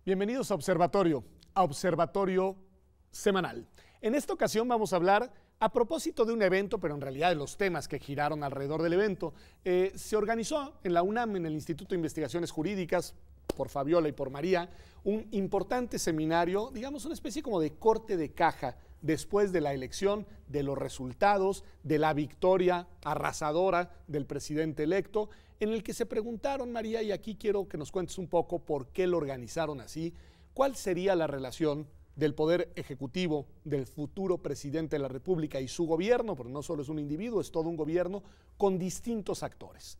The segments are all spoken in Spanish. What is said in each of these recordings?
Bienvenidos a Observatorio Semanal. En esta ocasión vamos a hablar a propósito de un evento, pero en realidad de los temas que giraron alrededor del evento. Se organizó en la UNAM, en el Instituto de Investigaciones Jurídicas, por Fabiola y por María, un importante seminario, digamos una especie como de corte de caja después de la elección, de los resultados, de la victoria arrasadora del presidente electo, en el que se preguntaron, María, y aquí quiero que nos cuentes un poco por qué lo organizaron así, cuál sería la relación del Poder Ejecutivo, del futuro presidente de la República y su gobierno, porque no solo es un individuo, es todo un gobierno, con distintos actores.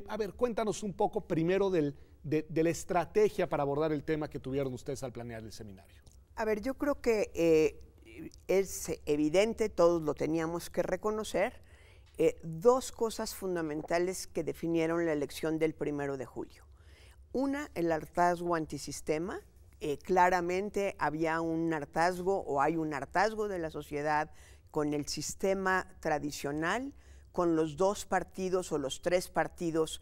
A ver, cuéntanos un poco primero de la estrategia para abordar el tema que tuvieron ustedes al planear el seminario. A ver, yo creo que es evidente, todos lo teníamos que reconocer, dos cosas fundamentales que definieron la elección del 1 de julio. Una, el hartazgo antisistema. Claramente había un hartazgo o hay un hartazgo de la sociedad con el sistema tradicional, con los dos partidos o los tres partidos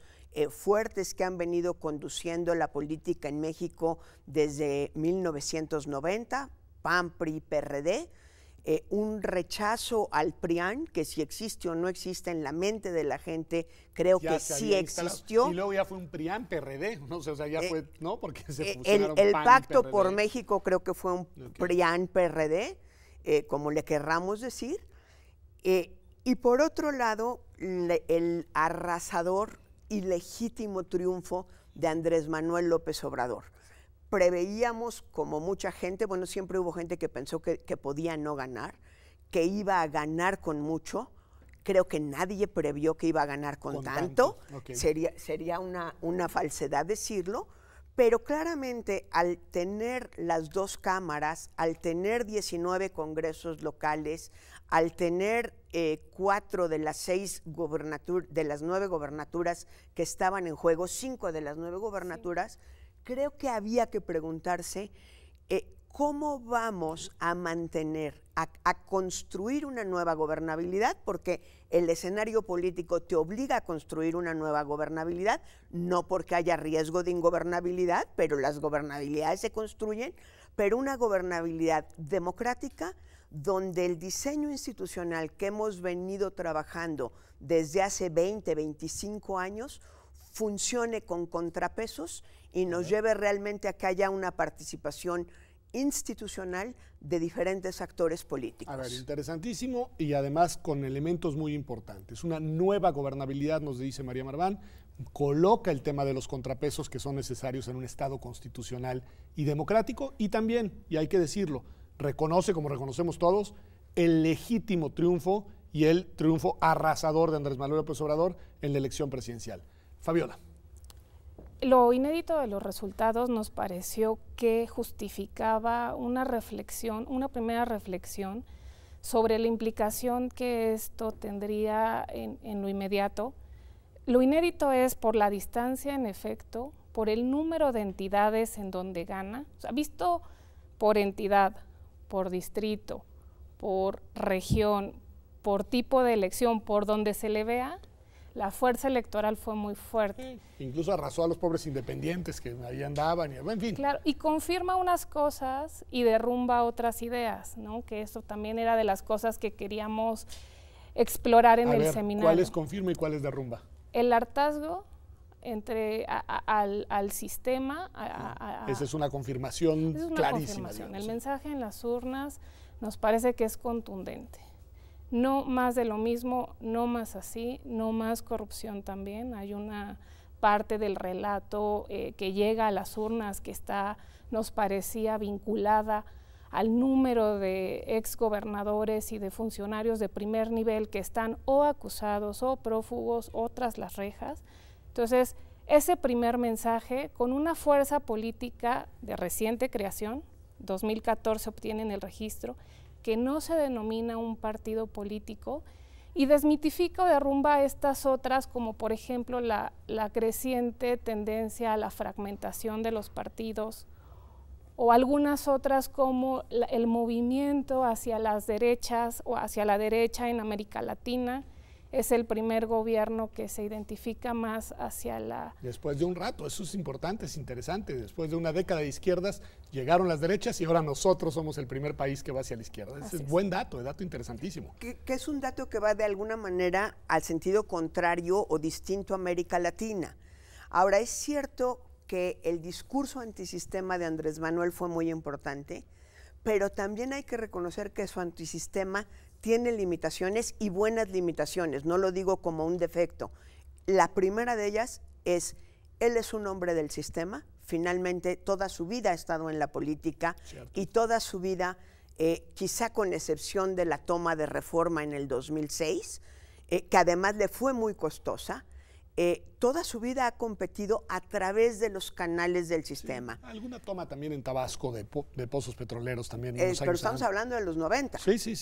fuertes que han venido conduciendo la política en México desde 1990, PAN, PRI, PRD, un rechazo al PRIAN, que si existe o no existe en la mente de la gente, creo que sí existió. Y luego ya fue un PRIAN, PRD, ¿no? O sea, ya fue, ¿no? Porque se fusionaron el PAN Pacto y por México creo que fue un PRIAN, PRD, como le querramos decir. Y por otro lado, el arrasador y legítimo triunfo de Andrés Manuel López Obrador. Preveíamos, como mucha gente, bueno, siempre hubo gente que pensó que podía no ganar, que iba a ganar con mucho. Creo que nadie previó que iba a ganar con tanto. Okay. Sería una falsedad decirlo, pero claramente al tener las dos cámaras, al tener 19 congresos locales, al tener 4 de las 6 de las 9 gobernaturas que estaban en juego, 5 de las 9 gobernaturas, sí. Creo que había que preguntarse cómo vamos a mantener, a construir una nueva gobernabilidad, porque el escenario político te obliga a construir una nueva gobernabilidad, no porque haya riesgo de ingobernabilidad, pero las gobernabilidades se construyen, pero una gobernabilidad democrática donde el diseño institucional que hemos venido trabajando desde hace 20, 25 años funcione con contrapesos y nos lleve realmente a que haya una participación institucional de diferentes actores políticos. A ver, interesantísimo y además con elementos muy importantes. Una nueva gobernabilidad, nos dice María Marván, coloca el tema de los contrapesos que son necesarios en un Estado constitucional y democrático y también, y hay que decirlo, reconoce, como reconocemos todos, el legítimo triunfo y el triunfo arrasador de Andrés Manuel López Obrador en la elección presidencial. Fabiola. Lo inédito de los resultados nos pareció que justificaba una reflexión, una primera reflexión sobre la implicación que esto tendría en lo inmediato. Lo inédito es por la distancia, en efecto, por el número de entidades en donde gana, o sea, visto por entidad, por distrito, por región, por tipo de elección, por donde se le vea, la fuerza electoral fue muy fuerte. Incluso arrasó a los pobres independientes que ahí andaban, y, en fin. Claro, y confirma unas cosas y derrumba otras ideas, ¿no? Que eso también era de las cosas que queríamos explorar en el seminario. ¿Cuáles confirma y cuáles derrumba? El hartazgo entre al sistema. Esa es una confirmación clarísima. El mensaje en las urnas nos parece que es contundente. No más de lo mismo, no más así, no más corrupción también. Hay una parte del relato que llega a las urnas que nos parecía vinculada al número de exgobernadores y de funcionarios de primer nivel que están o acusados o prófugos o tras las rejas. Entonces, ese primer mensaje, con una fuerza política de reciente creación, 2014 obtienen el registro, que no se denomina un partido político y desmitifica o derrumba estas otras, como por ejemplo la creciente tendencia a la fragmentación de los partidos o algunas otras como el movimiento hacia las derechas o hacia la derecha en América Latina, es el primer gobierno que se identifica más hacia la... Después de un rato, eso es importante, es interesante. Después de una década de izquierdas, llegaron las derechas y ahora nosotros somos el primer país que va hacia la izquierda. Ese es buen dato, dato interesantísimo. Que es un dato que va de alguna manera al sentido contrario o distinto a América Latina. Ahora, es cierto que el discurso antisistema de Andrés Manuel fue muy importante, pero también hay que reconocer que su antisistema tiene limitaciones y buenas limitaciones, no lo digo como un defecto. La primera de ellas es, él es un hombre del sistema, finalmente toda su vida ha estado en la política. Cierto. Y toda su vida, quizá con excepción de la toma de Reforma en el 2006, que además le fue muy costosa, toda su vida ha competido a través de los canales del sistema. Sí, alguna toma también en Tabasco de pozos petroleros también. Pero estamos hablando de los 90. Sí.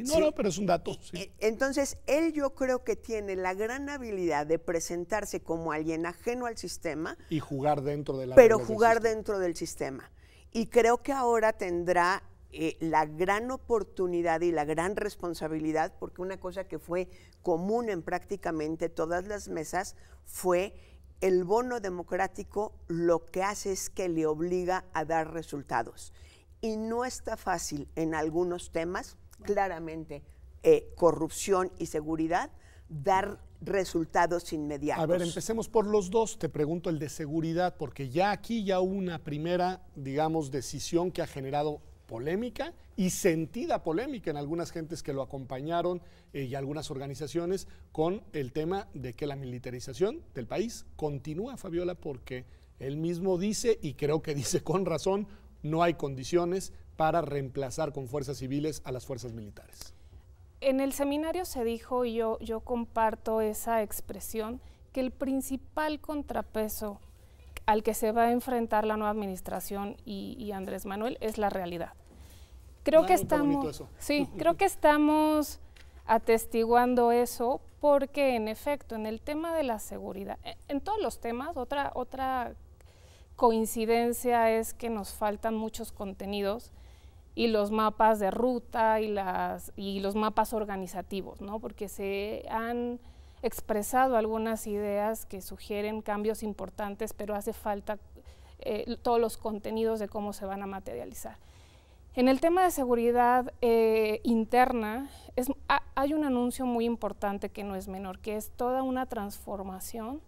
No, pero es un dato. Sí. Entonces, él yo creo que tiene la gran habilidad de presentarse como alguien ajeno al sistema. Y jugar dentro de la... Pero jugar dentro del sistema. Y creo que ahora tendrá la gran oportunidad y la gran responsabilidad, porque una cosa que fue común en prácticamente todas las mesas fue el bono democrático, lo que hace es que le obliga a dar resultados. Y no está fácil en algunos temas, claramente corrupción y seguridad, dar resultados inmediatos. A ver, empecemos por los dos. Te pregunto el de seguridad, porque ya aquí ya hubo una primera, digamos, decisión que ha generado polémica y sentida polémica en algunas gentes que lo acompañaron y algunas organizaciones con el tema de que la militarización del país continúa, Fabiola, porque él mismo dice, y creo que dice con razón, no hay condiciones para reemplazar con fuerzas civiles a las fuerzas militares. En el seminario se dijo, y yo comparto esa expresión, que el principal contrapeso al que se va a enfrentar la nueva administración y Andrés Manuel es la realidad. Creo que estamos atestiguando eso porque, en efecto, en el tema de la seguridad, en todos los temas, otra coincidencia es que nos faltan muchos contenidos y los mapas de ruta y los mapas organizativos, ¿no? Porque se han expresado algunas ideas que sugieren cambios importantes, pero hace falta todos los contenidos de cómo se van a materializar. En el tema de seguridad interna, hay un anuncio muy importante que no es menor, que es toda una transformación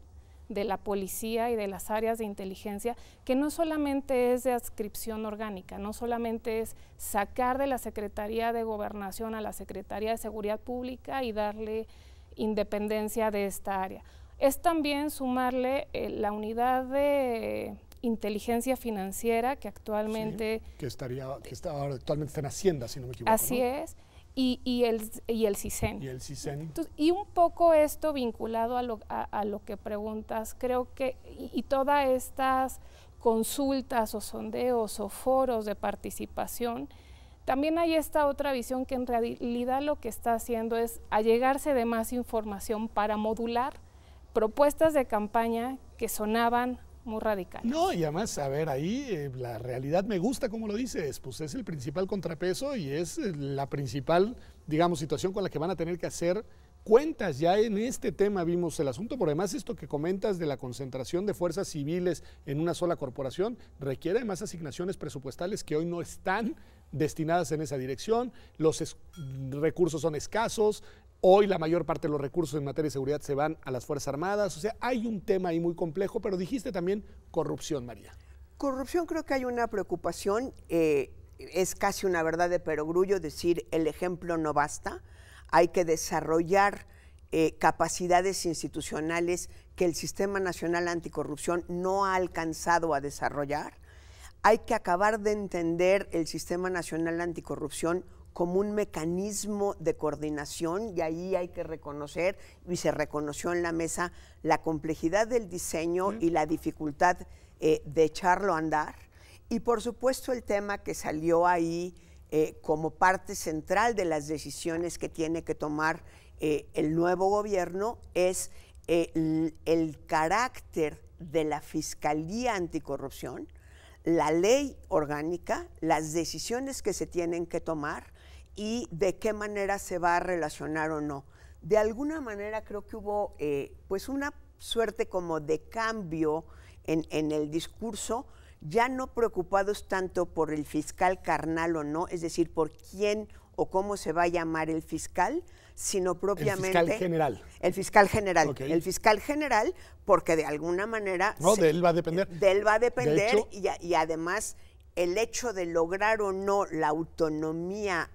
de la policía y de las áreas de inteligencia, que no solamente es de adscripción orgánica, no solamente es sacar de la Secretaría de Gobernación a la Secretaría de Seguridad Pública y darle independencia de esta área. Es también sumarle la unidad de inteligencia financiera que actualmente... Sí, actualmente está en Hacienda, si no me equivoco. Así, ¿no? Es, y el CISEN. Y el CISEN. Entonces, y un poco esto vinculado a lo que preguntas, creo que, y todas estas consultas o sondeos o foros de participación, también hay esta otra visión que en realidad lo que está haciendo es allegarse de más información para modular propuestas de campaña que sonaban muy radicales. No, y además, a ver, ahí la realidad me gusta como lo dices, pues es el principal contrapeso y es la principal, digamos, situación con la que van a tener que hacer cuentas. Ya en este tema vimos el asunto, por además esto que comentas de la concentración de fuerzas civiles en una sola corporación requiere más asignaciones presupuestales que hoy no están destinadas en esa dirección, los recursos son escasos. Hoy la mayor parte de los recursos en materia de seguridad se van a las Fuerzas Armadas, o sea, hay un tema ahí muy complejo, pero dijiste también corrupción, María. Corrupción, creo que hay una preocupación, es casi una verdad de perogrullo decir el ejemplo no basta, hay que desarrollar capacidades institucionales que el Sistema Nacional Anticorrupción no ha alcanzado a desarrollar, hay que acabar de entender el Sistema Nacional Anticorrupción como un mecanismo de coordinación, y ahí hay que reconocer, y se reconoció en la mesa, la complejidad del diseño y la dificultad de echarlo a andar. Y por supuesto el tema que salió ahí como parte central de las decisiones que tiene que tomar el nuevo gobierno es el carácter de la Fiscalía Anticorrupción, la ley orgánica, las decisiones que se tienen que tomar y de qué manera se va a relacionar o no. de alguna manera creo que hubo pues una suerte como de cambio en el discurso, ya no preocupados tanto por el fiscal carnal o no, es decir, por quién o cómo se va a llamar el fiscal, sino propiamente... El fiscal general. El fiscal general. Okay. El fiscal general, porque de alguna manera... No, de él va a depender. De él va a depender, de hecho, y además el hecho de lograr o no la autonomía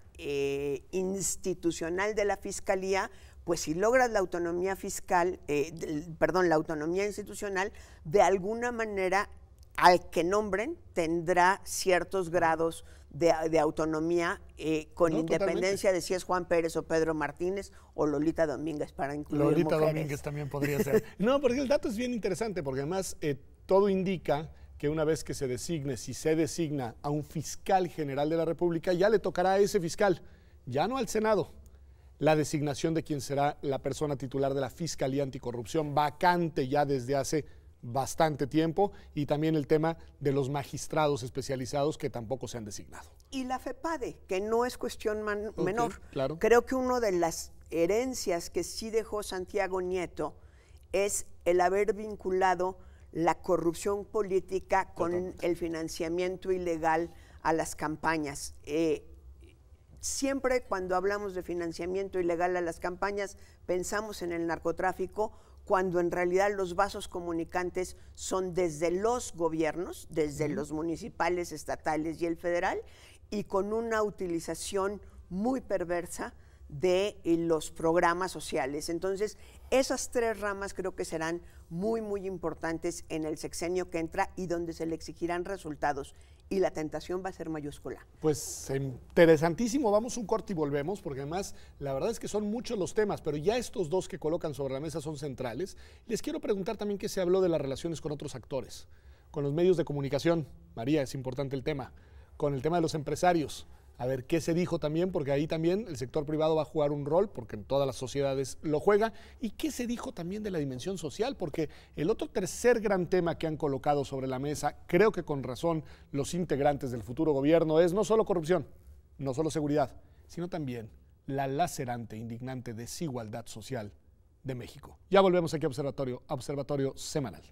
institucional de la fiscalía, pues si logras la autonomía fiscal, la autonomía institucional, de alguna manera al que nombren tendrá ciertos grados de autonomía, con independencia de si es Juan Pérez o Pedro Martínez o Lolita Domínguez, para incluir Lolita mujeres. Domínguez también podría ser. No, porque el dato es bien interesante, porque además todo indica que una vez que se designe, si se designa a un fiscal general de la República, ya le tocará a ese fiscal, ya no al Senado, la designación de quien será la persona titular de la Fiscalía Anticorrupción, vacante ya desde hace bastante tiempo, y también el tema de los magistrados especializados que tampoco se han designado. Y la FEPADE, que no es cuestión menor. Claro. Creo que una de las herencias que sí dejó Santiago Nieto es el haber vinculado la corrupción política con el financiamiento ilegal a las campañas. Siempre cuando hablamos de financiamiento ilegal a las campañas pensamos en el narcotráfico, cuando en realidad los vasos comunicantes son desde los gobiernos, desde los municipales, estatales y el federal, y con una utilización muy perversa de los programas sociales. Entonces, esas tres ramas creo que serán muy, muy importantes en el sexenio que entra y donde se le exigirán resultados. Y la tentación va a ser mayúscula. Pues interesantísimo, vamos un corte y volvemos, porque además la verdad es que son muchos los temas, pero ya estos dos que colocan sobre la mesa son centrales. Les quiero preguntar también qué se habló de las relaciones con otros actores, con los medios de comunicación. María, es importante el tema, con el tema de los empresarios. A ver qué se dijo también, porque ahí también el sector privado va a jugar un rol, porque en todas las sociedades lo juega. Y qué se dijo también de la dimensión social, porque el otro tercer gran tema que han colocado sobre la mesa, creo que con razón los integrantes del futuro gobierno, es no solo corrupción, no solo seguridad, sino también la lacerante, indignante desigualdad social de México. Ya volvemos aquí a Observatorio Semanal.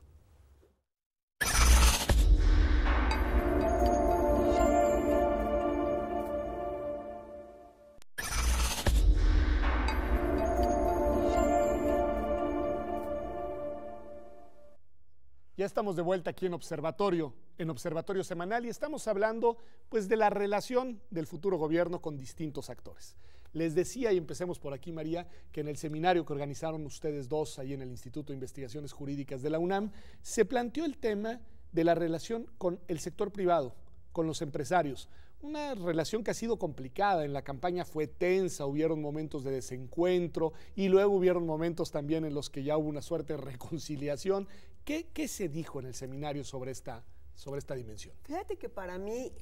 Ya estamos de vuelta aquí en Observatorio Semanal, y estamos hablando pues de la relación del futuro gobierno con distintos actores. Les decía, y empecemos por aquí, María, que en el seminario que organizaron ustedes dos ahí en el Instituto de Investigaciones Jurídicas de la UNAM, se planteó el tema de la relación con el sector privado, con los empresarios. Una relación que ha sido complicada, en la campaña fue tensa, hubieron momentos de desencuentro y luego hubieron momentos también en los que ya hubo una suerte de reconciliación. ¿Qué se dijo en el seminario sobre esta dimensión? Fíjate que para mí,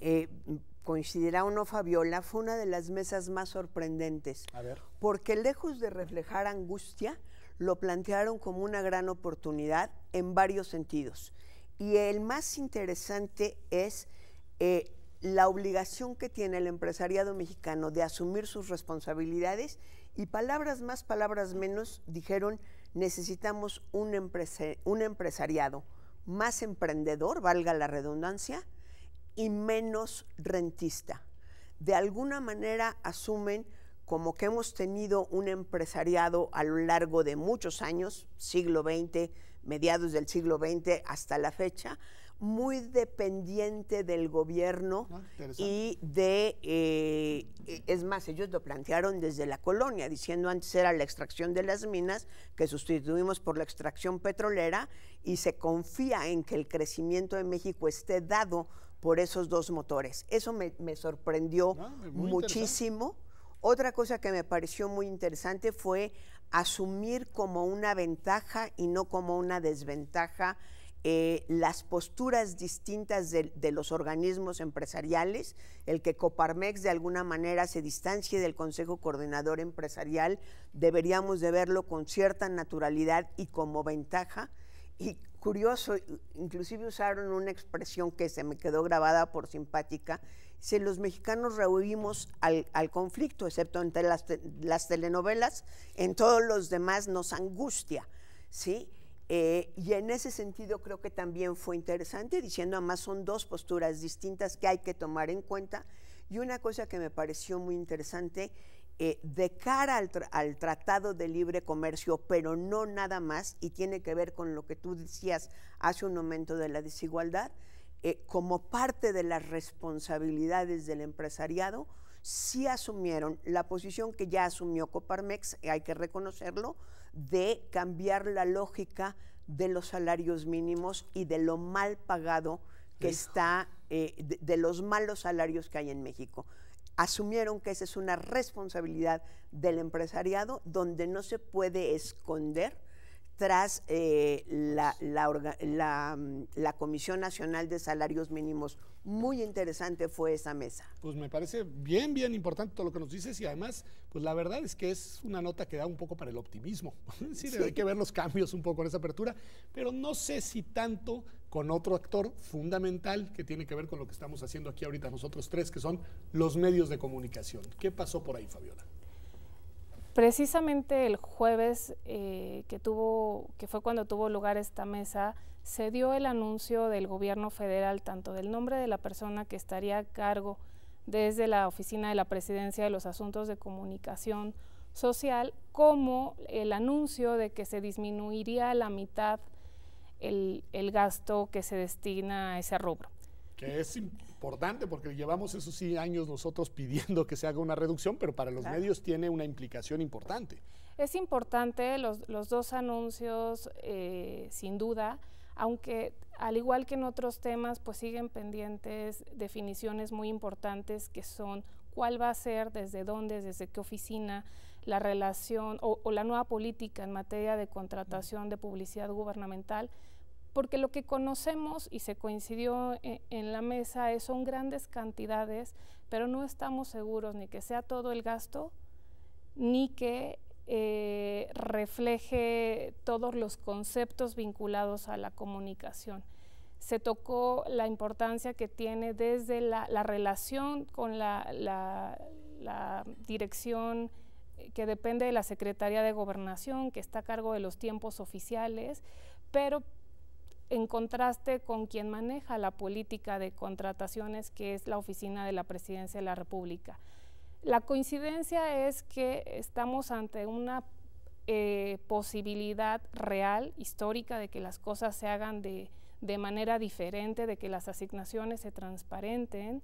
coincidirá o no Fabiola, fue una de las mesas más sorprendentes. A ver. Porque lejos de reflejar angustia, lo plantearon como una gran oportunidad en varios sentidos. Y el más interesante es la obligación que tiene el empresariado mexicano de asumir sus responsabilidades, y palabras más, palabras menos, dijeron: necesitamos un empresariado más emprendedor, valga la redundancia, y menos rentista. De alguna manera asumen como que hemos tenido un empresariado a lo largo de muchos años, siglo XX, mediados del siglo XX hasta la fecha, muy dependiente del gobierno y es más, ellos lo plantearon desde la colonia, diciendo antes era la extracción de las minas, que sustituimos por la extracción petrolera, y se confía en que el crecimiento de México esté dado por esos dos motores. Eso me sorprendió muchísimo. Otra cosa que me pareció muy interesante fue asumir como una ventaja y no como una desventaja las posturas distintas de los organismos empresariales, el que Coparmex de alguna manera se distancie del Consejo Coordinador Empresarial, deberíamos de verlo con cierta naturalidad y como ventaja. Y curioso, inclusive usaron una expresión que se me quedó grabada por simpática, Si los mexicanos rehuimos al conflicto, excepto entre las telenovelas, en todos los demás nos angustia, ¿sí? Y en ese sentido creo que también fue interesante, diciendo además son dos posturas distintas que hay que tomar en cuenta. Y una cosa que me pareció muy interesante, de cara al Tratado de Libre Comercio, pero no nada más, y tiene que ver con lo que tú decías hace un momento de la desigualdad, como parte de las responsabilidades del empresariado, sí asumieron la posición que ya asumió Coparmex, hay que reconocerlo, de cambiar la lógica de los salarios mínimos y de lo mal pagado que está, de los malos salarios que hay en México. Asumieron que esa es una responsabilidad del empresariado donde no se puede esconder tras la Comisión Nacional de Salarios Mínimos. Muy interesante fue esa mesa. Pues me parece bien importante todo lo que nos dices y además, pues la verdad es que es una nota que da un poco para el optimismo. Sí, sí. Hay que ver los cambios un poco en esa apertura, pero no sé si tanto con otro actor fundamental que tiene que ver con lo que estamos haciendo aquí ahorita nosotros tres, que son los medios de comunicación. ¿Qué pasó por ahí, Fabiola? Precisamente el jueves que fue cuando tuvo lugar esta mesa, se dio el anuncio del gobierno federal, tanto del nombre de la persona que estaría a cargo desde la Oficina de la Presidencia de los Asuntos de Comunicación Social, como el anuncio de que se disminuiría a la mitad el gasto que se destina a ese rubro. Que es importante porque llevamos esos 100 años nosotros pidiendo que se haga una reducción, pero para los medios tiene una implicación importante. Es importante los dos anuncios, sin duda, aunque al igual que en otros temas, pues siguen pendientes definiciones muy importantes que son cuál va a ser, desde dónde, desde qué oficina, la relación o la nueva política en materia de contratación de publicidad gubernamental, porque lo que conocemos y se coincidió en la mesa son grandes cantidades, pero no estamos seguros ni que sea todo el gasto, ni que refleje todos los conceptos vinculados a la comunicación. Se tocó la importancia que tiene desde la relación con la dirección que depende de la Secretaría de Gobernación, que está a cargo de los tiempos oficiales, pero en contraste con quien maneja la política de contrataciones, que es la Oficina de la Presidencia de la República. La coincidencia es que estamos ante una posibilidad real, histórica, de que las cosas se hagan de manera diferente, de que las asignaciones se transparenten,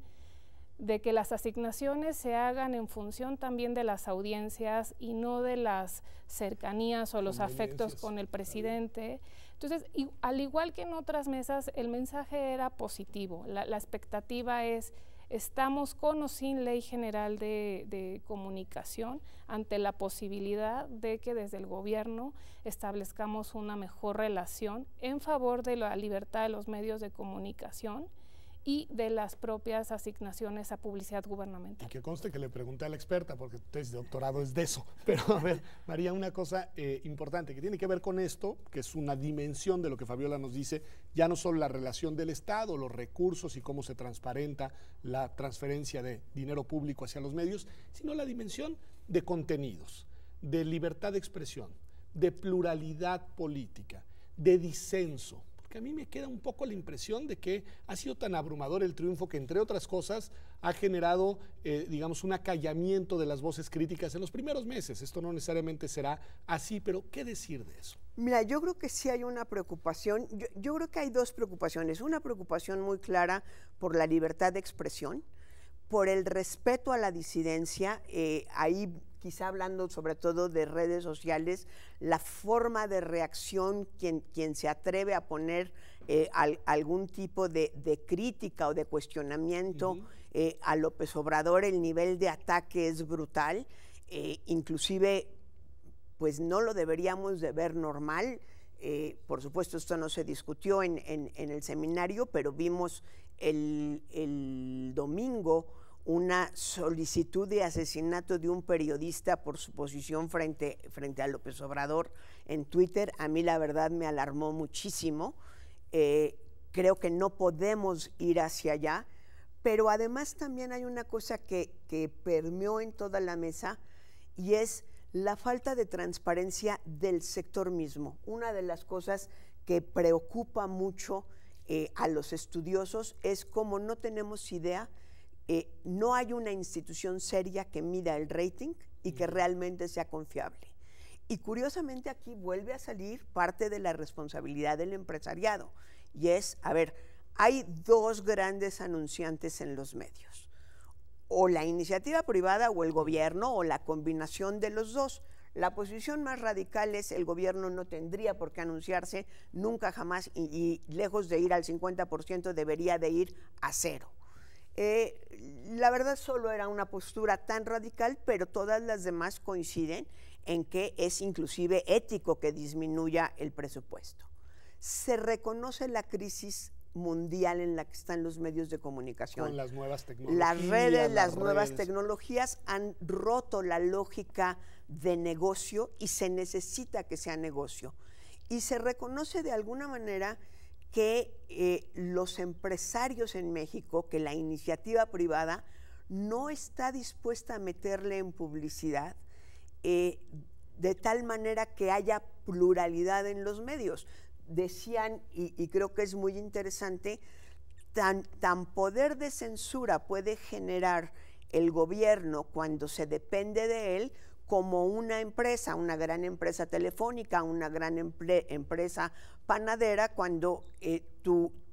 de que las asignaciones se hagan en función también de las audiencias y no de las cercanías o los afectos con el presidente. Entonces, al igual que en otras mesas, el mensaje era positivo. La expectativa es, estamos con o sin ley general de comunicación ante la posibilidad de que desde el gobierno establezcamos una mejor relación en favor de la libertad de los medios de comunicación y de las propias asignaciones a publicidad gubernamental. Y que conste que le pregunté a la experta, porque tu tesis de doctorado es de eso. Pero a ver, María, una cosa importante que tiene que ver con esto, que es una dimensión de lo que Fabiola nos dice, ya no solo la relación del Estado, los recursos y cómo se transparenta la transferencia de dinero público hacia los medios, sino la dimensión de contenidos, de libertad de expresión, de pluralidad política, de disenso. A mí me queda un poco la impresión de que ha sido tan abrumador el triunfo que, entre otras cosas, ha generado, digamos, un acallamiento de las voces críticas en los primeros meses. Esto no necesariamente será así, pero ¿qué decir de eso? Mira, yo creo que sí hay una preocupación. Yo creo que hay dos preocupaciones. Una preocupación muy clara por la libertad de expresión, por el respeto a la disidencia, ahí quizá hablando sobre todo de redes sociales, la forma de reacción, quien se atreve a poner algún tipo de crítica o de cuestionamiento a López Obrador, el nivel de ataque es brutal, inclusive pues no lo deberíamos de ver normal. Por supuesto esto no se discutió en el seminario, pero vimos el domingo una solicitud de asesinato de un periodista por su posición frente a López Obrador en Twitter. A mí la verdad me alarmó muchísimo. Creo que no podemos ir hacia allá, Pero además también hay una cosa que permeó en toda la mesa y es la falta de transparencia del sector mismo. Una de las cosas que preocupa mucho a los estudiosos es cómo no tenemos idea, no hay una institución seria que mida el rating y que realmente sea confiable. Y curiosamente aquí vuelve a salir parte de la responsabilidad del empresariado y es, a ver, hay dos grandes anunciantes en los medios, o la iniciativa privada o el gobierno o la combinación de los dos. La posición más radical es el gobierno no tendría por qué anunciarse nunca jamás y lejos de ir al 50% debería de ir a 0. La verdad solo era una postura tan radical, pero todas las demás coinciden en que es inclusive ético que disminuya el presupuesto. Se reconoce la crisis mundial en la que están los medios de comunicación. Con las nuevas tecnologías. Las nuevas tecnologías han roto la lógica de negocio y se necesita que sea negocio. Y se reconoce de alguna manera que los empresarios en México, que la iniciativa privada no está dispuesta a meterle en publicidad de tal manera que haya pluralidad en los medios. Decían, y creo que es muy interesante, tan poder de censura puede generar el gobierno cuando se depende de él como una empresa, una gran empresa telefónica, una gran empresa panadera, cuando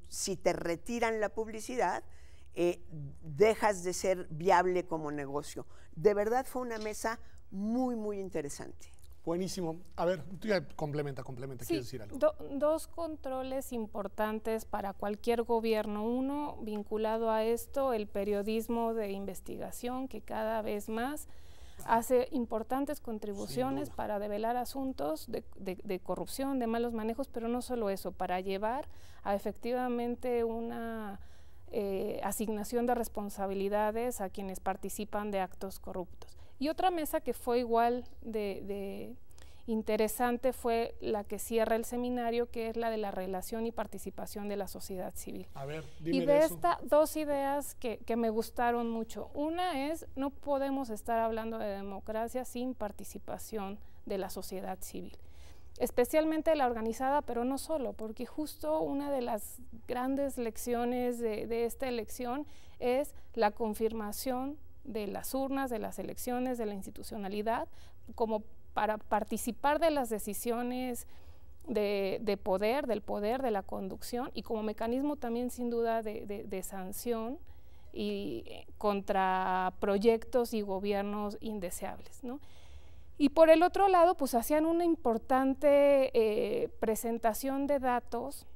si te retiran la publicidad, dejas de ser viable como negocio. De verdad fue una mesa muy, muy interesante. Buenísimo. A ver, tú ya complementa, Sí, ¿quieres decir algo? Dos controles importantes para cualquier gobierno. Uno, vinculado a esto, el periodismo de investigación, que cada vez más hace importantes contribuciones para develar asuntos de corrupción, de malos manejos, pero no solo eso, para llevar a efectivamente una asignación de responsabilidades a quienes participan de actos corruptos. Y otra mesa que fue igual de interesante fue la que cierra el seminario, que es la de la relación y participación de la sociedad civil. A ver, dime y de estas dos ideas que me gustaron mucho. Una es, no podemos estar hablando de democracia sin participación de la sociedad civil, especialmente la organizada, pero no solo, porque justo una de las grandes lecciones de esta elección es la confirmación de las urnas, de las elecciones, de la institucionalidad, como para participar de las decisiones de poder, de la conducción, y como mecanismo también sin duda de sanción y contra proyectos y gobiernos indeseables, ¿no? Y por el otro lado, pues hacían una importante presentación de datos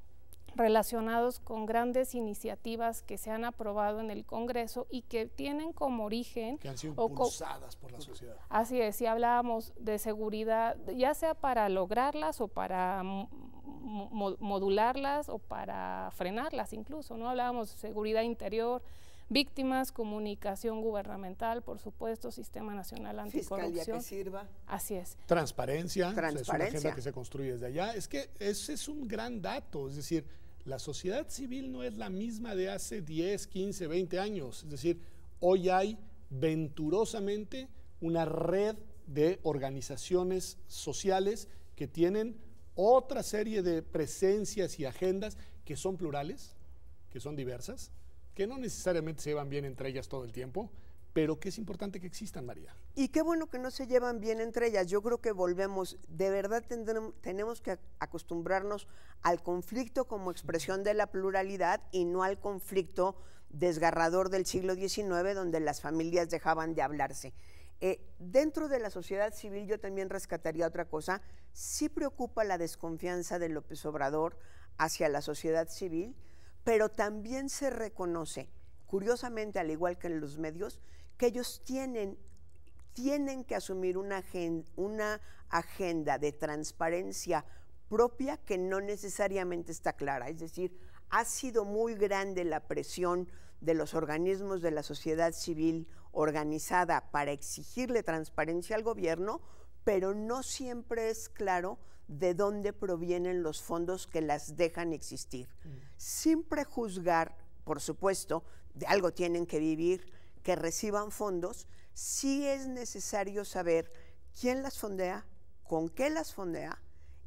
relacionados con grandes iniciativas que se han aprobado en el Congreso y que tienen como origen… Que han sido impulsadas por la sociedad. Así es, si hablábamos de seguridad, ya sea para lograrlas o para modularlas o para frenarlas incluso, ¿no? Hablábamos de seguridad interior, víctimas, comunicación gubernamental, por supuesto, Sistema Nacional Anticorrupción. Fiscalía que sirva. Así es. Transparencia. Es una agenda que se construye desde allá. Es que ese es un gran dato, es decir, la sociedad civil no es la misma de hace 10, 15, 20 años. Es decir, hoy hay venturosamente una red de organizaciones sociales que tienen otra serie de presencias y agendas que son plurales, que son diversas, que no necesariamente se llevan bien entre ellas todo el tiempo, pero que es importante que existan, María. Y qué bueno que no se llevan bien entre ellas. Yo creo que volvemos, de verdad tenemos que acostumbrarnos al conflicto como expresión de la pluralidad y no al conflicto desgarrador del siglo XIX, donde las familias dejaban de hablarse. Dentro de la sociedad civil yo también rescataría otra cosa. Sí preocupa la desconfianza de López Obrador hacia la sociedad civil, pero también se reconoce, curiosamente, al igual que en los medios, que ellos tienen que asumir una agenda de transparencia propia que no necesariamente está clara. Es decir, ha sido muy grande la presión de los organismos de la sociedad civil organizada para exigirle transparencia al gobierno, pero no siempre es claro de dónde provienen los fondos que las dejan existir. Sin prejuzgar, por supuesto, de algo tienen que vivir, que reciban fondos, sí es necesario saber quién las fondea, con qué las fondea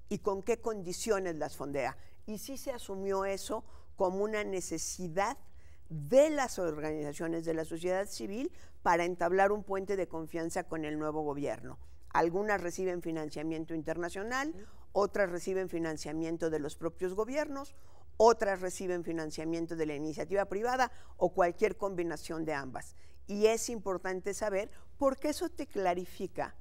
y con qué condiciones las fondea. Y sí se asumió eso como una necesidad de las organizaciones de la sociedad civil para entablar un puente de confianza con el nuevo gobierno. Algunas reciben financiamiento internacional, otras reciben financiamiento de los propios gobiernos, otras reciben financiamiento de la iniciativa privada o cualquier combinación de ambas. Y es importante saber porque eso te clarifica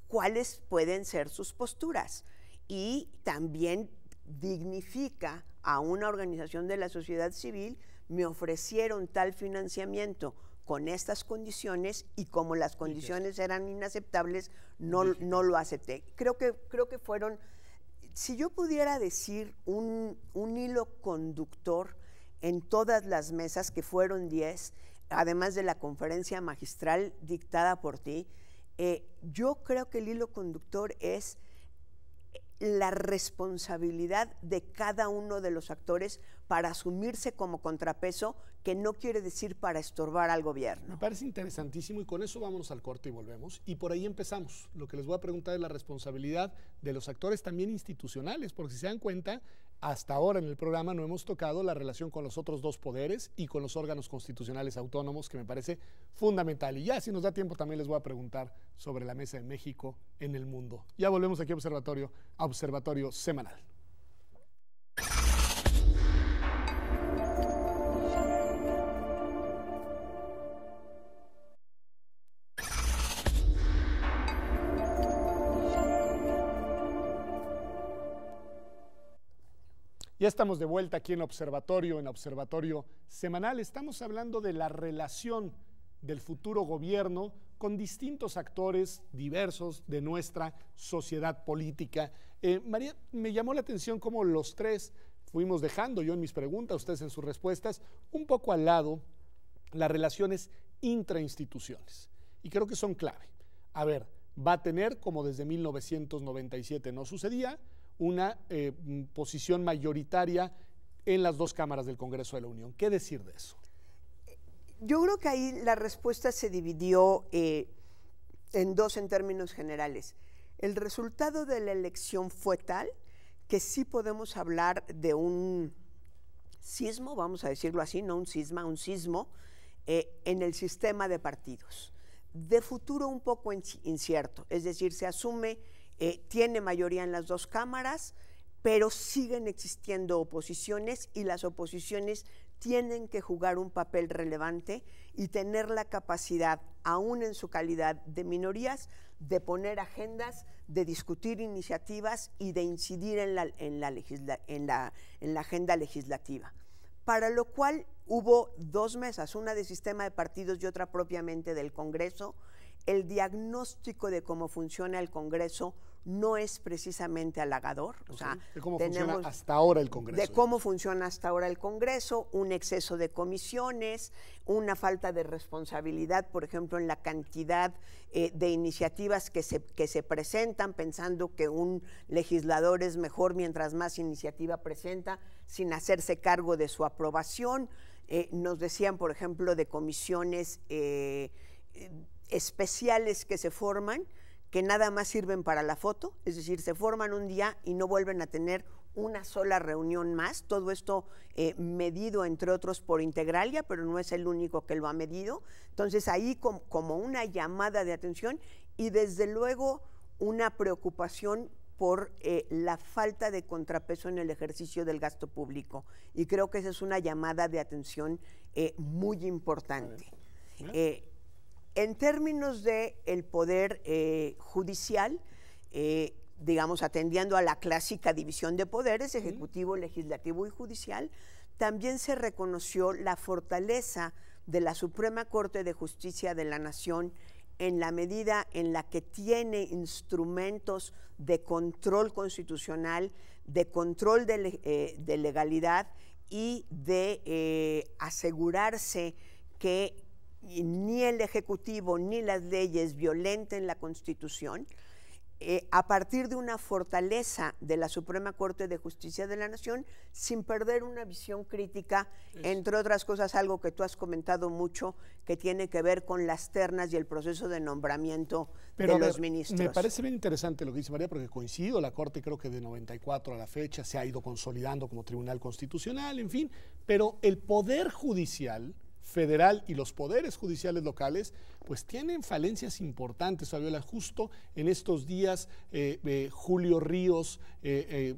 cuáles pueden ser sus posturas y también dignifica a una organización de la sociedad civil. Me ofrecieron tal financiamiento con estas condiciones y como las condiciones eran inaceptables, no lo acepté. Creo que fueron, si yo pudiera decir un hilo conductor en todas las mesas, que fueron 10, además de la conferencia magistral dictada por ti, yo creo que el hilo conductor es la responsabilidad de cada uno de los actores para asumirse como contrapeso, que no quiere decir para estorbar al gobierno. Me parece interesantísimo y con eso vámonos al corte y volvemos. Y por ahí empezamos. Lo que les voy a preguntar es la responsabilidad de los actores también institucionales, porque si se dan cuenta, hasta ahora en el programa no hemos tocado la relación con los otros dos poderes y con los órganos constitucionales autónomos, que me parece fundamental. Y ya si nos da tiempo también les voy a preguntar sobre la mesa de México en el mundo. Ya volvemos aquí a Observatorio Semanal. Ya estamos de vuelta aquí en Observatorio Semanal. Estamos hablando de la relación del futuro gobierno con distintos actores diversos de nuestra sociedad política. María, me llamó la atención cómo los tres fuimos dejando, yo en mis preguntas, ustedes en sus respuestas, un poco al lado las relaciones intrainstituciones. Y creo que son clave. A ver, va a tener, como desde 1997 no sucedía, una posición mayoritaria en las dos cámaras del Congreso de la Unión. ¿Qué decir de eso? Yo creo que ahí la respuesta se dividió en dos en términos generales. El resultado de la elección fue tal que sí podemos hablar de un sismo, vamos a decirlo así, no un cisma, un sismo en el sistema de partidos. De futuro un poco incierto, es decir, se asume tiene mayoría en las dos cámaras, pero siguen existiendo oposiciones y las oposiciones tienen que jugar un papel relevante y tener la capacidad, aún en su calidad de minorías, de poner agendas, de discutir iniciativas y de incidir en la agenda legislativa. Para lo cual hubo dos mesas, una de sistema de partidos y otra propiamente del Congreso. El diagnóstico de cómo funciona el Congreso no es precisamente halagador. O sea, de cómo funciona hasta ahora el Congreso. De cómo funciona hasta ahora el Congreso, un exceso de comisiones, una falta de responsabilidad, por ejemplo, en la cantidad de iniciativas que se presentan, pensando que un legislador es mejor mientras más iniciativa presenta, sin hacerse cargo de su aprobación. Nos decían, por ejemplo, de comisiones especiales que se forman, que nada más sirven para la foto, es decir, se forman un día y no vuelven a tener una sola reunión más. Todo esto medido, entre otros, por Integralia, pero no es el único que lo ha medido. Entonces, ahí como una llamada de atención y, desde luego, una preocupación por la falta de contrapeso en el ejercicio del gasto público. Y creo que esa es una llamada de atención muy importante. En términos del poder judicial, digamos, atendiendo a la clásica división de poderes, ejecutivo, legislativo y judicial, también se reconoció la fortaleza de la Suprema Corte de Justicia de la Nación en la medida en la que tiene instrumentos de control constitucional, de control de legalidad y de asegurarse que ni el Ejecutivo ni las leyes violenten la Constitución. a partir de una fortaleza de la Suprema Corte de Justicia de la Nación, sin perder una visión crítica, entre otras cosas, algo que tú has comentado mucho, que tiene que ver con las ternas y el proceso de nombramiento de los ministros. Me parece bien interesante lo que dice María, porque coincido, la Corte creo que de 94 a la fecha se ha ido consolidando como Tribunal Constitucional, en fin, pero el Poder Judicial federal y los poderes judiciales locales pues tienen falencias importantes, Fabiola. Justo en estos días Julio Ríos,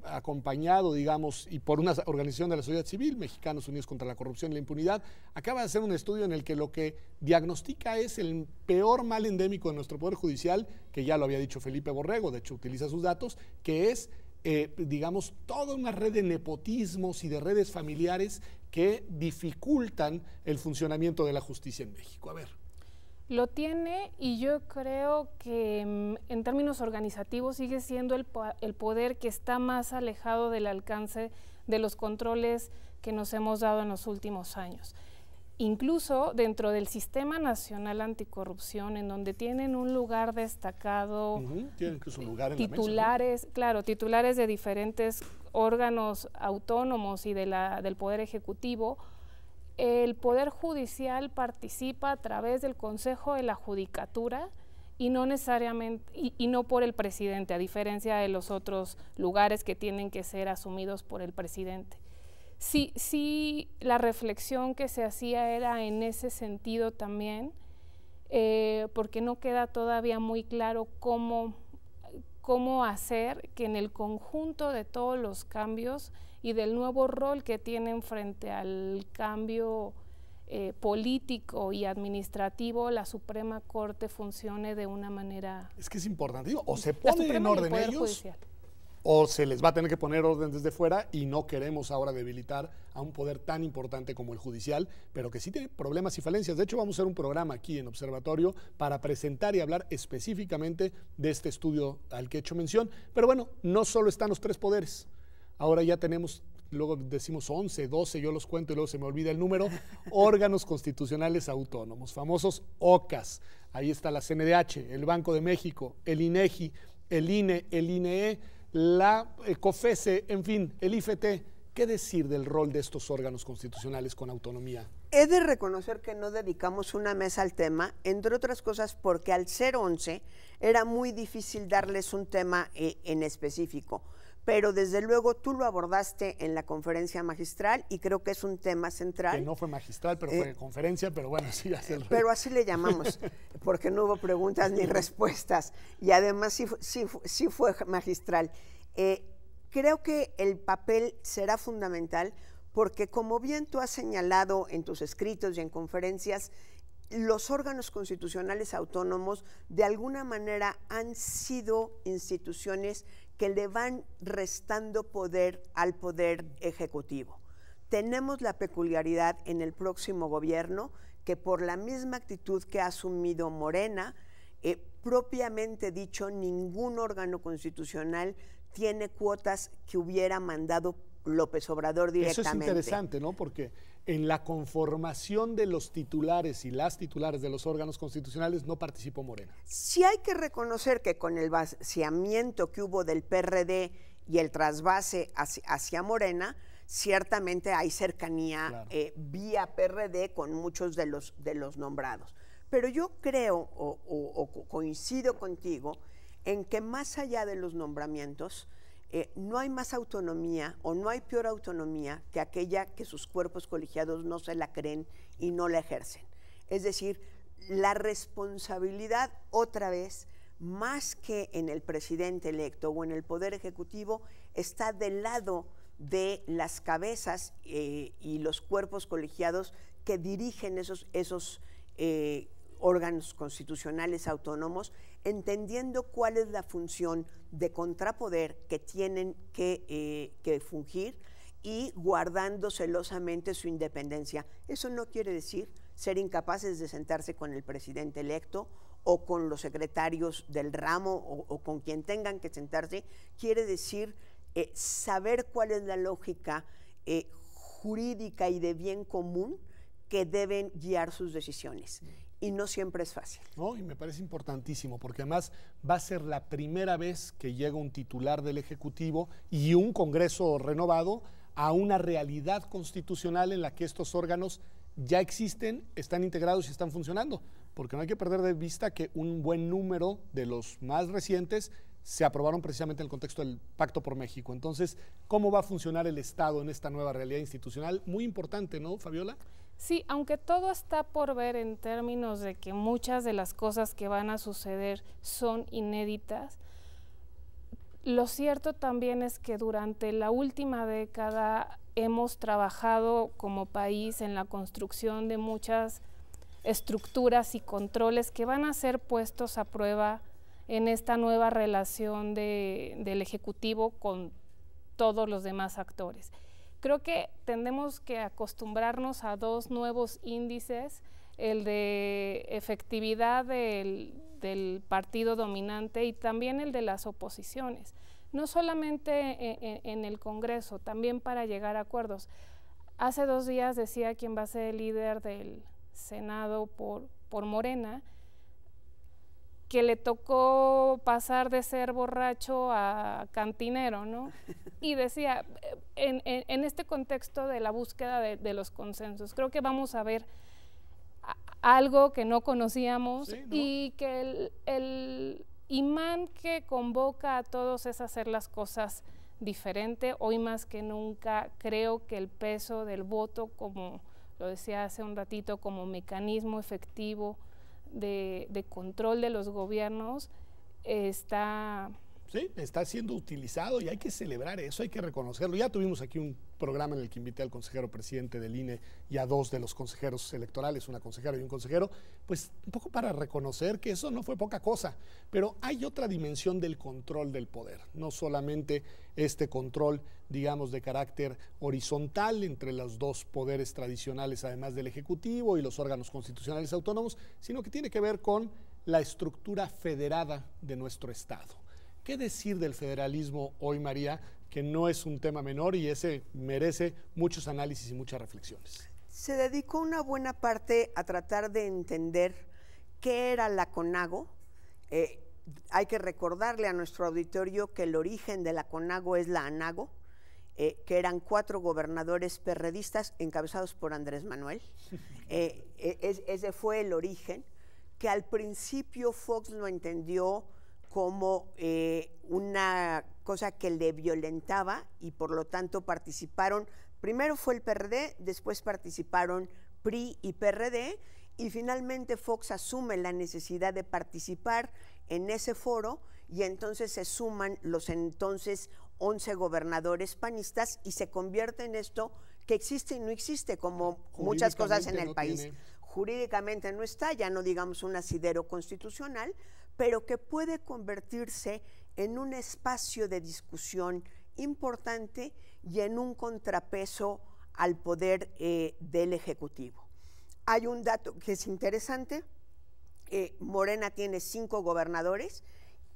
acompañado, digamos, y por una organización de la sociedad civil, Mexicanos Unidos contra la Corrupción y la Impunidad, acaba de hacer un estudio en el que lo que diagnostica es el peor mal endémico de nuestro Poder Judicial, que ya lo había dicho Felipe Borrego, de hecho utiliza sus datos, que es digamos, toda una red de nepotismos y de redes familiares que dificultan el funcionamiento de la justicia en México. A ver. Lo tiene, y yo creo que en términos organizativos sigue siendo el poder que está más alejado del alcance de los controles que nos hemos dado en los últimos años. Incluso dentro del Sistema Nacional Anticorrupción, en donde tienen un lugar destacado, tienen incluso un lugar en titulares, la mesa, ¿no? Claro, titulares de diferentes órganos autónomos y del Poder Ejecutivo. El Poder Judicial participa a través del Consejo de la Judicatura y no necesariamente, y no por el presidente, a diferencia de los otros lugares que tienen que ser asumidos por el presidente. Sí, la reflexión que se hacía era en ese sentido también, porque no queda todavía muy claro cómo hacer que en el conjunto de todos los cambios y del nuevo rol que tienen frente al cambio político y administrativo, la Suprema Corte funcione de una manera... Es que es importante, o se pone en orden ellos, judicial, o se les va a tener que poner orden desde fuera, y no queremos ahora debilitar a un poder tan importante como el judicial, pero que sí tiene problemas y falencias. De hecho, vamos a hacer un programa aquí en Observatorio para presentar y hablar específicamente de este estudio al que he hecho mención. Pero bueno, no solo están los tres poderes, ahora ya tenemos, luego decimos 11, 12, yo los cuento y luego se me olvida el número, órganos constitucionales autónomos, famosos OCAS. Ahí está la CNDH, el Banco de México, el INEGI, el INE, el INEE, la COFESE, en fin, el IFT. ¿Qué decir del rol de estos órganos constitucionales con autonomía? He de reconocer que no dedicamos una mesa al tema, entre otras cosas porque al ser 11 era muy difícil darles un tema en específico, pero desde luego tú lo abordaste en la conferencia magistral y creo que es un tema central. Que no fue magistral, pero fue conferencia, pero bueno, sí, pero así le llamamos, porque no hubo preguntas ni respuestas, y además sí fue magistral. Creo que el papel será fundamental porque, como bien tú has señalado en tus escritos y en conferencias, los órganos constitucionales autónomos de alguna manera han sido instituciones que le van restando poder al Poder Ejecutivo. Tenemos la peculiaridad en el próximo gobierno que, por la misma actitud que ha asumido Morena, propiamente dicho, ningún órgano constitucional tiene cuotas que hubiera mandado López Obrador directamente. Eso es interesante, ¿no? Porque en la conformación de los titulares y las titulares de los órganos constitucionales no participó Morena. Sí hay que reconocer que con el vaciamiento que hubo del PRD y el trasvase hacia Morena, ciertamente hay cercanía, claro, vía PRD con muchos de los nombrados. Pero yo creo o coincido contigo en que más allá de los nombramientos, no hay más autonomía o no hay peor autonomía que aquella que sus cuerpos colegiados no se la creen y no la ejercen. Es decir, la responsabilidad, otra vez, más que en el presidente electo o en el Poder Ejecutivo, está del lado de las cabezas y los cuerpos colegiados que dirigen esos órganos constitucionales autónomos, entendiendo cuál es la función de contrapoder que tienen que fungir y guardando celosamente su independencia. Eso no quiere decir ser incapaces de sentarse con el presidente electo o con los secretarios del ramo o con quien tengan que sentarse. Quiere decir saber cuál es la lógica jurídica y de bien común que deben guiar sus decisiones. y no siempre es fácil. No, y me parece importantísimo, porque además va a ser la primera vez que llega un titular del Ejecutivo y un Congreso renovado a una realidad constitucional en la que estos órganos ya existen, están integrados y están funcionando, porque no hay que perder de vista que un buen número de los más recientes se aprobaron precisamente en el contexto del Pacto por México. Entonces, ¿cómo va a funcionar el Estado en esta nueva realidad institucional? Muy importante, ¿no, Fabiola? Sí, aunque todo está por ver en términos de que muchas de las cosas que van a suceder son inéditas, lo cierto también es que durante la última década hemos trabajado como país en la construcción de muchas estructuras y controles que van a ser puestos a prueba en esta nueva relación del Ejecutivo con todos los demás actores. Creo que tendemos que acostumbrarnos a dos nuevos índices, el de efectividad del partido dominante y también el de las oposiciones, no solamente en el Congreso, también para llegar a acuerdos. Hace 2 días decía quien va a ser el líder del Senado por Morena, que le tocó pasar de ser borracho a cantinero, ¿no? Y decía, en este contexto de la búsqueda de los consensos, creo que vamos a ver algo que no conocíamos, sí, ¿no? Y que el imán que convoca a todos es hacer las cosas diferente. Hoy más que nunca creo que el peso del voto, como lo decía hace un ratito, como mecanismo efectivo de control de los gobiernos está... Sí, está siendo utilizado y hay que celebrar eso, hay que reconocerlo. Ya tuvimos aquí un programa en el que invité al consejero presidente del INE y a 2 de los consejeros electorales, una consejera y un consejero, pues un poco para reconocer que eso no fue poca cosa. Pero hay otra dimensión del control del poder, no solamente este control, digamos, de carácter horizontal entre los 2 poderes tradicionales, además del Ejecutivo y los órganos constitucionales autónomos, sino que tiene que ver con la estructura federada de nuestro Estado. ¿Qué decir del federalismo hoy, María, que no es un tema menor y ese merece muchos análisis y muchas reflexiones? Se dedicó una buena parte a tratar de entender qué era la CONAGO. Hay que recordarle a nuestro auditorio que el origen de la CONAGO es la ANAGO, que eran 4 gobernadores perredistas encabezados por Andrés Manuel. Ese fue el origen, que al principio Fox lo entendió como una cosa que le violentaba y por lo tanto participaron, primero fue el PRD, después participaron PRI y PRD y finalmente Fox asume la necesidad de participar en ese foro y entonces se suman los entonces 11 gobernadores panistas y se convierte en esto que existe y no existe como muchas cosas en el país. Jurídicamente no está, ya no digamos un asidero constitucional, pero que puede convertirse en un espacio de discusión importante y en un contrapeso al poder del Ejecutivo. Hay un dato que es interesante, Morena tiene 5 gobernadores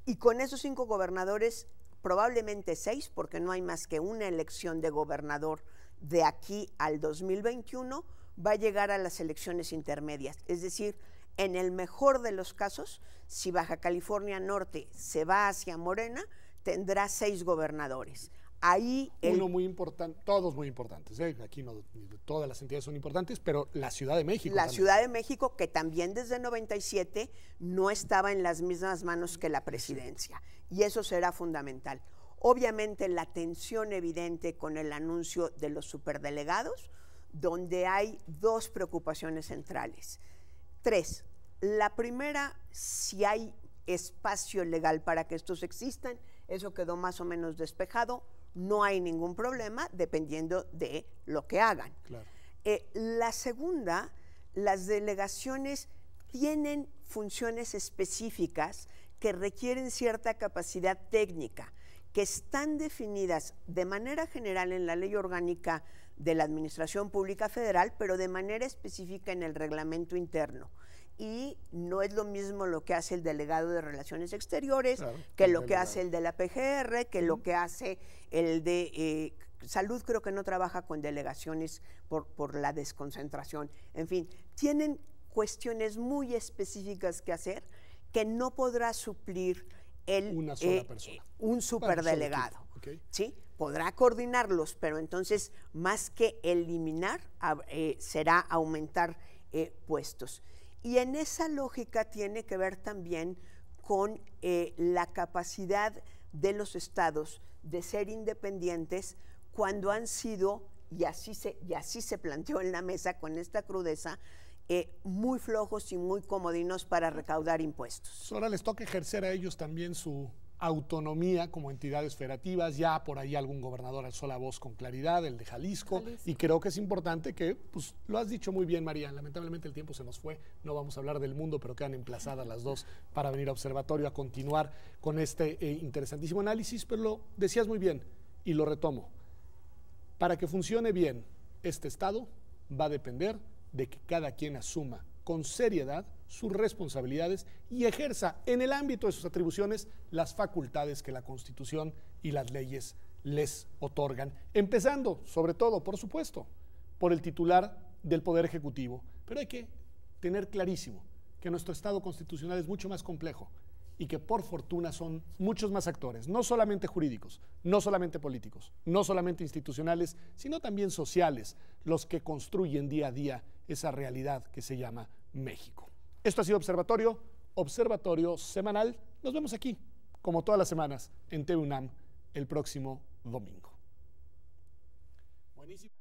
y con esos 5 gobernadores, probablemente 6, porque no hay más que una elección de gobernador de aquí al 2021, va a llegar a las elecciones intermedias, es decir, en el mejor de los casos, si Baja California Norte se va hacia Morena, tendrá 6 gobernadores. Ahí uno muy importante, todos muy importantes, aquí no todas las entidades son importantes, pero la Ciudad de México. La Ciudad de México, que también desde 97 no estaba en las mismas manos que la presidencia, y eso será fundamental. Obviamente la tensión evidente con el anuncio de los superdelegados, donde hay 2 preocupaciones centrales. 3. La primera, si hay espacio legal para que estos existan, eso quedó más o menos despejado, no hay ningún problema dependiendo de lo que hagan. Claro. La segunda, las delegaciones tienen funciones específicas que requieren cierta capacidad técnica, que están definidas de manera general en la Ley Orgánica de la Administración Pública Federal, pero de manera específica en el reglamento interno. Y no es lo mismo lo que hace el delegado de Relaciones Exteriores, claro, que lo que hace el de la PGR, que lo que hace el de Salud. Creo que no trabaja con delegaciones por la desconcentración. En fin, tienen cuestiones muy específicas que hacer que no podrá suplir una sola persona. Un superdelegado. Okay. ¿Sí? Podrá coordinarlos, pero entonces más que eliminar, será aumentar puestos. Y en esa lógica tiene que ver también con la capacidad de los estados de ser independientes cuando han sido, y así se planteó en la mesa con esta crudeza, muy flojos y muy comodinos para recaudar impuestos. Ahora les toca ejercer a ellos también su autonomía como entidades federativas. Ya por ahí algún gobernador alzó la voz con claridad, el de Jalisco, y creo que es importante que, pues lo has dicho muy bien, María, lamentablemente el tiempo se nos fue, no vamos a hablar del mundo, pero quedan emplazadas las dos para venir a Observatorio a continuar con este interesantísimo análisis, pero lo decías muy bien y lo retomo. Para que funcione bien este Estado va a depender de que cada quien asuma con seriedad sus responsabilidades y ejerza en el ámbito de sus atribuciones las facultades que la Constitución y las leyes les otorgan, empezando, sobre todo, por supuesto, por el titular del Poder Ejecutivo. Pero hay que tener clarísimo que nuestro Estado constitucional es mucho más complejo y que por fortuna son muchos más actores, no solamente jurídicos, no solamente políticos, no solamente institucionales, sino también sociales, los que construyen día a día esa realidad que se llama México. Esto ha sido Observatorio Semanal. Nos vemos aquí, como todas las semanas, en TV UNAM el próximo domingo. Buenísimo.